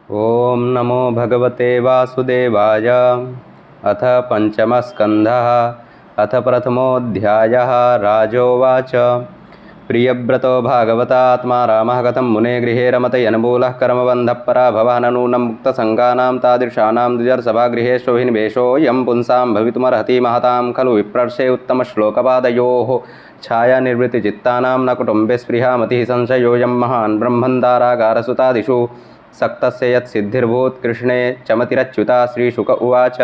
ओम नमो भगवते वासुदेवाय। अथ पंचमस्कन्धः। अथ प्रथमोऽध्यायः। राजोवाच। प्रियव्रतो भागवतात्मा रामः कथं मुने गृहे रमते यन्मूलः कर्मबन्धः पराभवः न नूनं मुक्तसङ्गानां तादृशानां द्विजर्सभागृहेष्वभिनिवेशोऽयं पुंसां भवितुमर्हति महतां खलु विप्रर्षे उत्तमश्लोकपादयोः छायानिर्वृतिचित्तानां न कुटुम्बे स्पृहा मतिः संशयोऽयं महान् ब्रह्मन्दारागारसुतादिषु सक्तस्य यत्सिद्धिर्भूत् कृष्णे चमतिरच्युता। श्रीशुक उवाच।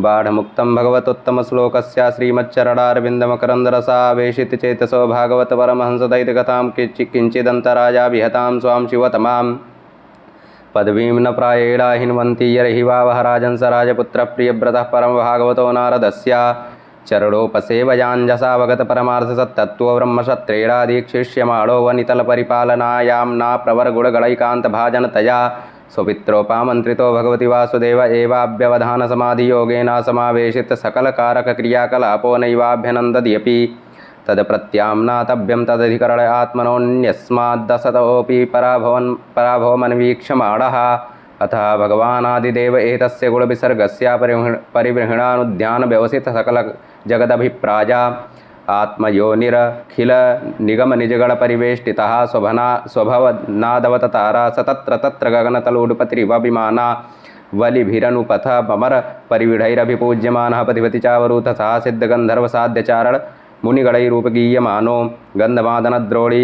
बाढमुक्तं भगवतोत्तमश्लोकस्य श्रीमच्चरणारविन्दमकरन्दरसावेशितचेतसो भागवतपरमहंसदैत्यकथां किञ्चिदन्तराजा विहतां स्वां शिवतमां पदवीं न प्रायेणा हिन्वन्ति यर्हि वावः राजन् स राजपुत्रः प्रियव्रतः परमभागवतो नारदस्य चरणोपसेवयाञ्जसा भगतपरमार्थसत्तत्त्वो ब्रह्मक्षत्रेणादीक्षिष्यमाणो वनितलपरिपालनायां नाप्रवरगुणगणैकान्तभाजनतया स्वपित्रोपामन्त्रितो भगवति वासुदेव एवाभ्यवधानसमाधियोगेन समावेशितसकलकारकक्रियाकलापो नैवाभ्यनन्दत्यपि तत्प्रत्याम्नातव्यं तदधिकरण आत्मनोऽन्यस्माद्दशतोऽपि पराभवमन्वीक्ष्यमाणः। अतः भगवानादिदेव एतस्य गुणविसर्गस्य परिवृहणानुध्यानव्यवसितसकलजगदभिप्राजा आत्मयोनिरखिलनिगमनिजगणपरिवेष्टितः स्वभवनादवततारा स तत्र तत्र गगनतलोडुपतिरिव विमाना वलिभिरनुपथ ममरपरिविढैरभिपूज्यमानः पतिपति चावरूथसः सिद्धगन्धर्वसाध्यचारण मुनिगणैरूपगीयमानो गन्धमादनद्रोणी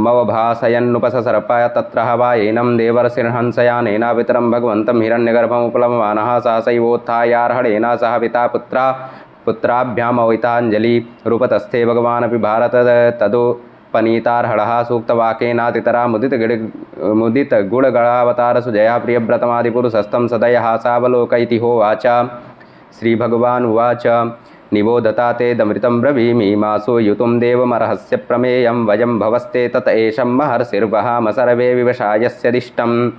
मवभासयन्नुपससर्पाय तत्र हवायेनं देवर्षिर्हंसयानेन पितरं भगवन्तं हिरण्यगर्भमुपलभमानः सहसैवोत्थायार्हणेन सह पिता पुत्राभ्यामवैताञ्जलि रूपतस्थे भगवानपि भारत तदुपनीतार्हणः सूक्तवाक्येनातितरा मुदितगुणगणावतारसुजया प्रियव्रतमादिपुरुषस्तं सदयः सावलोकयति होवाच। श्रीभगवानुवाच। निबोधता तेदमृतं ब्रवीमि मासु युतुं देवमर्हस्य प्रमेयं वयं भवस्ते तत एषं महर्षिर्वहाम सर्वे विवशायस्य दिष्टम्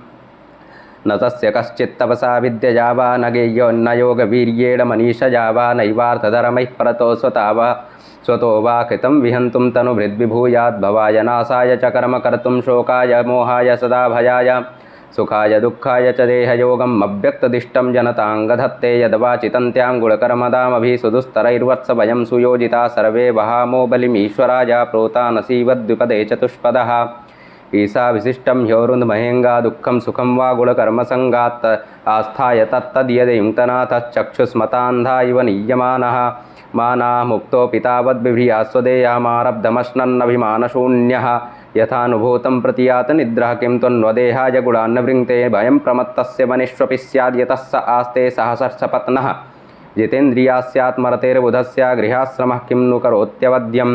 न तस्य कश्चित्तपसा विद्यया वा न गेयो न योगवीर्येण मनीषया वा नैवार्थधर्मैः परतो स्वतो वा कृतं विहन्तुं तनुभृद्विभूयाद्भवाय नाशाय च कर्म कर्तुं शोकाय मोहाय सदा भयाय सुखाय दुःखाय च देहयोगम् अव्यक्तदिष्टं जनताङ्गधत्ते यद्वाचितन्त्यां गुणकर्मदामभिसुदुस्तरैर्वत्सवयं सुयोजिता सर्वे वहामो बलिमीश्वराय प्रोतानसीवद्विपदे चतुष्पदः ईशा विशिष्टं ह्योरुन्महेङ्गा दुःखं सुखं वा गुणकर्मसङ्गात् आस्थाय तत्तद्यदेयुक्तनाथश्चक्षुस्मतान्धा इव नीयमानः माना मुक्तो पितावद्बिभ्रिया स्वदेयामारब्धमश्नन्नभिमानशून्यः यथानुभूतं प्रतियात निद्रः किं त्वन्वदेहाय गुणान्न वृङ्क्ते भयं प्रमत्तस्य मनिष्वपि स्याद् यतः स आस्ते सहसर्षपत्नः जितेन्द्रिया स्यात् मरतेर्बुधस्य गृहाश्रमः किं नु करोत्यवद्यं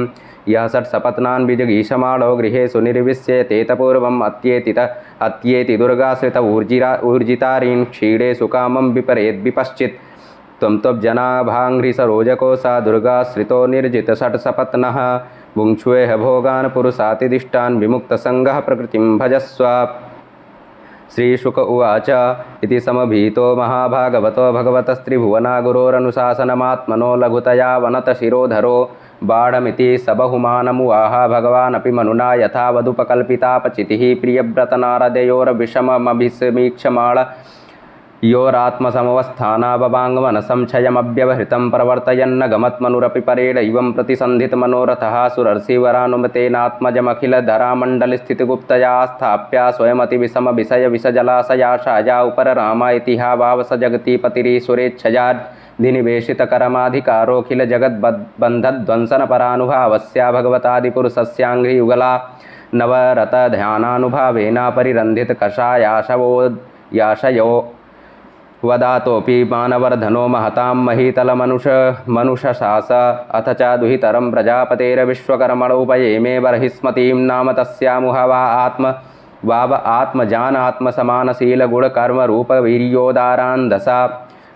यः षट्सपत्नान् विजगीषमाणो गृहेषु निर्विश्येतेतपूर्वम् अत्येति दुर्गाश्रित ऊर्जितारीन् क्षीणे सुकामं विपरेद्विपश्चित् त्वं त्वब्जनाभाङ्घ्रिसरोजको सा दुर्गाश्रितो निर्जितषट्सपत्नः भुङ्क्ष्वेह भोगान् पुरुषातिदिष्टान् विमुक्तसङ्गः प्रकृतिं भजस्व। श्रीशुक उवाच। इति समभीतो महाभागवतो भगवतस्त्रिभुवनागुरोरनुशासनमात्मनो लघुतया वनतशिरोधरो बाढमिति सबहुमानमुवाह भगवानपि मनुना यथावदुपकल्पितापचितिः प्रियव्रतनारदयोर्विषममभिसमीक्षमाण योरात्मसमवस्थानाववाङ्मनसंशयमव्यवहृतं प्रवर्तयन्न गमत्मनुरपि परेण इवं प्रतिसन्धितमनोरथः सुरर्षिवरानुमतेनात्मजमखिलधरामण्डलस्थितिगुप्तया स्थाप्या स्वयमतिविषमविषयविषजलाशयाशाया उपररामा इतिहा वावस जगतीपतिरीश्वरेच्छयाद्धिनिवेशितकरमाधिकारोऽखिलजगद्बन्धध्वंसनपरानुभावस्या भगवतादिपुरुषस्याङ्घ्रियुगला नवरतध्यानानुभावेन परिरन्धितकषायाशयो वदातोऽपि मानवर्धनो महतां महीतलमनुषशास अथ च दुहितरं प्रजापतेर्विश्वकर्मणोपयेमे बर्हिस्मतीं नाम तस्यामुह वाव आत्मजानात्मसमानशीलगुणकर्मरूपवीर्योदारान् दशा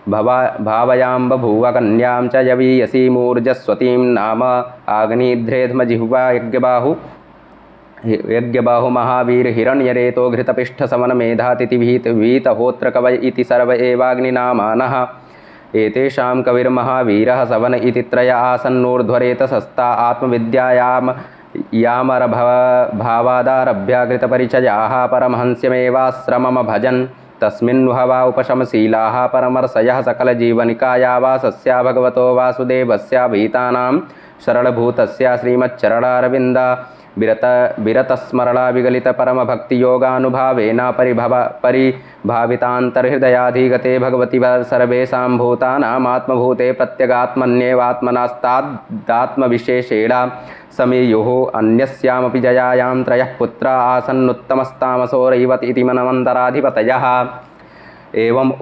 भावयां बभूव कन्यां च यवीयसी मूर्जस्वतीं नाम आग्निध्रेध्मजिह्वा यज्ञबाहु महावीर हिरण्यरेतो घृतपिष्ठसवनमेधातिथिवीतहोत्र कवय इति सर्व एवाग्निनामानः एतेषां कविर्महावीरः सवन इति त्रय आसन्नूर्ध्वरेतसस्ता आत्मविद्यायां यामरभावादारभ्य कृतपरिचयाः परमहंस्यमेवाश्रममभजन् तस्मिन्नुहवा उपशमशीलाः परमर्षयः सकलजीवनिकाया वा सस्या भगवतो वासुदेवस्य भीतानां शरणभूतस्य श्रीमच्चरणारविन्द विरतस्मरणा विगलित परमभक्तियोगानुभावेन परिभावितान्तर्हृदयाधिगते भगवति सर्वेषां भूतानामात्मभूते प्रत्यगात्मन्येवात्मनास्तादात्मविशेषेण समीयुः अन्यस्यामपि जयायां त्रयः पुत्रा आसन्नुत्तमस्तामसो रैवत इति मनमन्तराधिपतयः एवम्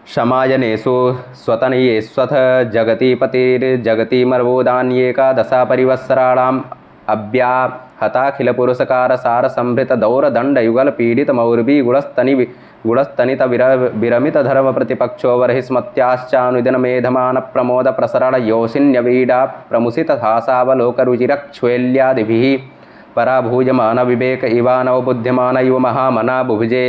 उपशमायनेषु स्वतनीयेष्वथ जगति मर्वोदान्येकादशा परिवत्सराणाम् अभ्याहताखिलपुरुषकारसारसंभृतदौरदण्डयुगलपीडितमौर्वी गुणस्तनितविरमितधर्मप्रतिपक्षो बर्हिस्मत्याश्चानुदिनमेधमानप्रमोदप्रसरणयोषिन्यवीडा प्रमुसितहासावलोकरुचिरक्ष्वेल्यादिभिः पराभूयमानविवेक इवानव बुद्धिमान इव महामना बुभुजे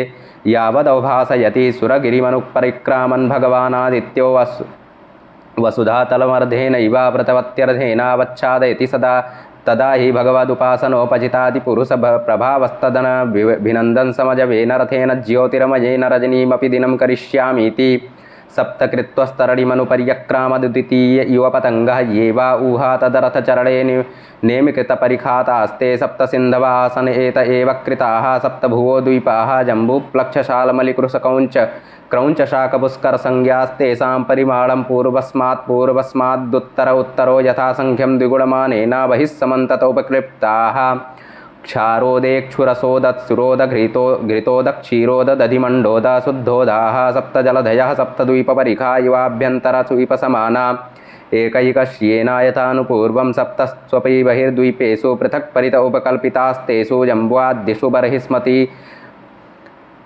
यावदवभासयति सुरगिरिमनुपरिक्रामन् भगवानादित्यो वसुधातलमर्धेनैव व्रतवत्यर्धेनावच्छादयति सदा तदा हि भगवदुपासनोपजितादिपुरुषप्रभावस्तदनभिनन्दन् समजवेन रथेन ज्योतिरमयेन रजनीमपि दिनं करिष्यामीति सप्तकृत्वस्तरणिमनुपर्यक्रामद्वितीय इव पतङ्गः ये वा ऊहा तदरथचरणे नेमिकृतपरिखातास्ते सप्तसिन्धवा आसन एत एव कृताः सप्तभुवो द्वीपाः जम्बूप्लक्षशालमलिकृशकौञ्च क्रौञ्चशाकपुष्करसंज्ञास्तेषां परिमाणं पूर्वस्माद्दुत्तर उत्तरो यथासङ्ख्यं द्विगुणमानेन बहिः समन्ततोपक्लिप्ताः क्षारोदेक्षुरसोदत्सुरोदघृतोदक्षीरोदधिमण्डोद शुद्धोदाः सप्तजलधयः सप्तद्वीपपरिखा इवाभ्यन्तरसुविपसमाना एकैकश्येनायथानुपूर्वं सप्तस्वपि बहिर्द्वीपेषु पृथक् परित उपकल्पितास्तेषु जम्बुवाद्दिषु बर्हिस्मति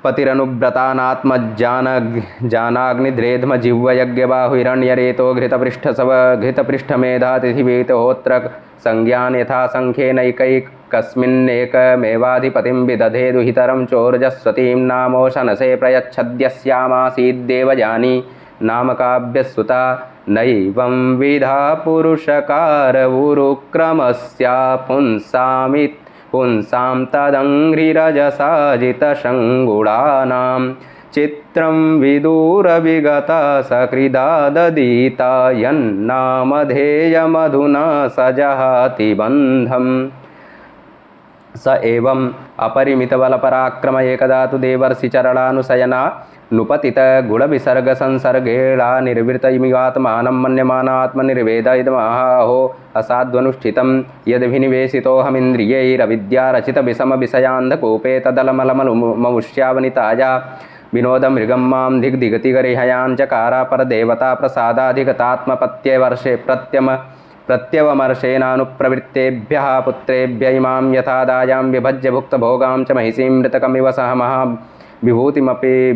पतिरनुव्रतानात्मजानाग्निद्रेध्मजिह्वयज्ञबाहुहिरण्यरेतो घृतपृष्ठमेधातिथिवीतहोत्र संज्ञान यथासङ्ख्येनैकैकस्मिन्नेकमेवाधिपतिं विदधे दुहितरं चोरजस्वतीं नामोशनसे प्रयच्छद्यस्यामासीद्देवजानी नामकाभ्यसुता नैवं विधा पुरुषकारवुरुक्रमस्या पुंसां तदङ्घ्रिरजसाजितशङ्गुळानां चित्रं विदूरविगता सकृदा ददीता यन्नामधेयमधुना सजहाति बन्धम् स एवम् अपरिमितबलपराक्रम एकदा तु देवर्षिचरणानुशयना नुपतितगुणविसर्गसंसर्गेणा निर्वृतमिवात्मानं मन्यमानात्मनिर्वेद इदमहो असाध्वनुष्ठितं यद्भिनिवेशितोऽहमिन्द्रियैरविद्यारचितविषमविषयान्धकूपे तदलमलममुष्यावनिताया विनोदमृगं मां दिग्दिगतिगरिहयाञ्चकारा परदेवता प्रसादाधिगतात्मपत्यवर्षे प्रत्यवमर्शेनानुप्रवृत्तेभ्यः पुत्रेभ्य इमां यथादायां विभज्य भुक्तभोगां च महिषीं मृतकमिव सह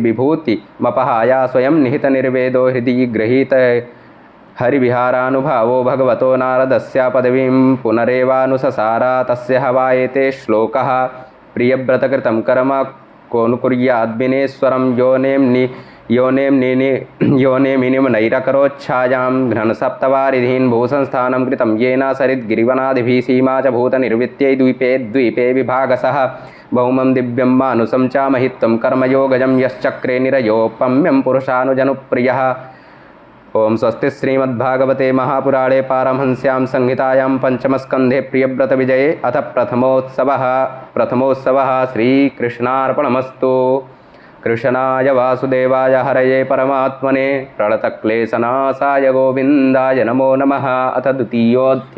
विभूतिमपहाया स्वयं निहितनिर्वेदो हृदि गृहीत हरिविहारानुभावो भगवतो नारदस्य पदवीं पुनरेवानुससारा तस्य हवा एते श्लोकः प्रियव्रतकृतं कर्म कोऽनुकुर्याद्विनेश्वरं योनेमिनिं नैरकरोच्छायां घ्नसप्तवारिधीन् भूसंस्थानं कृतं येन सरिद्गिरिवनादिभिः सीमा च भूतनिर्वृत्यै द्वीपे विभागसः भौमं दिव्यं मानुसं च महित्वं कर्मयोगजं यश्चक्रे निरयोपम्यं पुरुषानुजनुप्रियः। ओं स्वस्ति श्रीमद्भागवते महापुराणे पारमहंस्यां संहितायां पंचमस्कन्धे प्रियव्रतविजये अथ प्रथमोत्सवः श्रीकृष्णार्पणमस्तु। कृष्णाय वासुदेवाय हरये परमात्मने प्रणतक्लेशनाशाय गोविन्दाय नमो नमः। अथ द्वितीयोऽध्यायः।